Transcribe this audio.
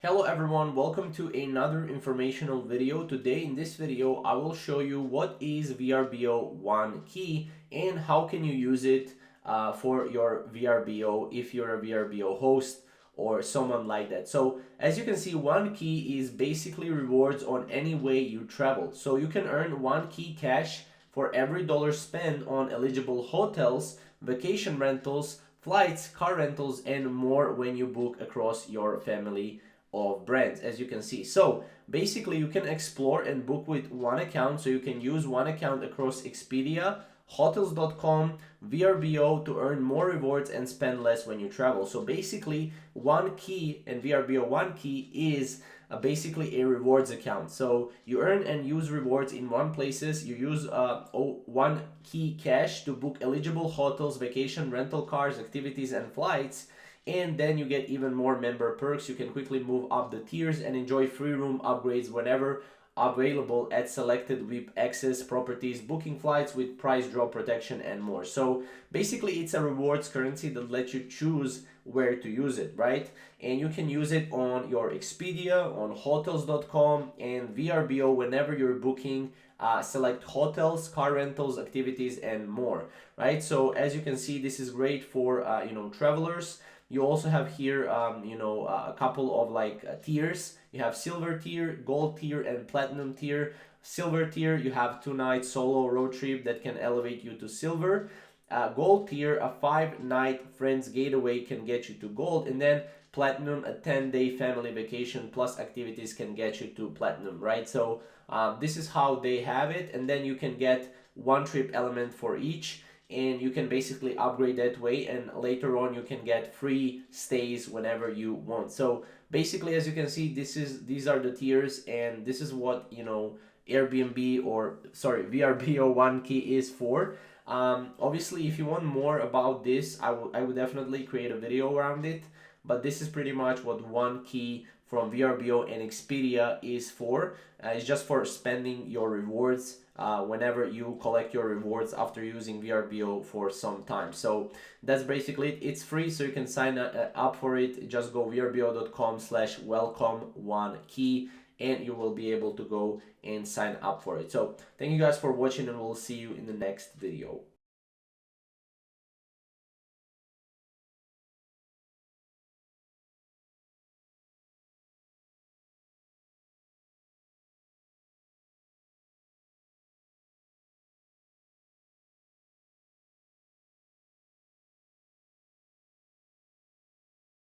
Hello everyone, welcome to another informational video. Today in this video I will show you what is VRBO One Key and how can you use it for your VRBO if you're a VRBO host or someone like that. So as you can see, One Key is basically rewards on any way you travel. So you can earn One Key cash for every dollar spent on eligible hotels, vacation rentals, flights, car rentals, and more when you book across your family of brands, as you can see. So basically you can explore and book with one account. So you can use one account across Expedia, hotels.com, VRBO to earn more rewards and spend less when you travel. So basically One Key and VRBO One Key is basically a rewards account. So you earn and use rewards in one places. You use One Key cash to book eligible hotels, vacation, rental cars, activities, and flights. And then you get even more member perks. You can quickly move up the tiers and enjoy free room upgrades whenever available at selected VIP access properties, booking flights with price drop protection, and more. So basically it's a rewards currency that lets you choose where to use it, right? And you can use it on your Expedia, on hotels.com, and VRBO whenever you're booking. Select hotels, car rentals, activities, and more, right? So as you can see, this is great for travelers. You also have here a couple of tiers. You have silver tier, gold tier, and platinum tier. Silver tier, you have 2 night solo road trip that can elevate you to silver. Gold tier, a 5 night friends getaway can get you to gold. And then platinum, a 10-day family vacation plus activities can get you to platinum, right? So this is how they have it. And then you can get one trip element for each, and you can basically upgrade that way, and later on you can get free stays whenever you want. So basically, as you can see, these are the tiers, and this is what Airbnb, or sorry, VRBO One Key is for. Obviously, if you want more about this, I would definitely create a video around it, but this is pretty much what One Key from VRBO and Expedia is for. It's just for spending your rewards whenever you collect your rewards after using VRBO for some time. So that's basically it. It's free, so you can sign up for it. Just go vrbo.com/welcome1key and you will be able to go and sign up for it. So thank you guys for watching, and we'll see you in the next video.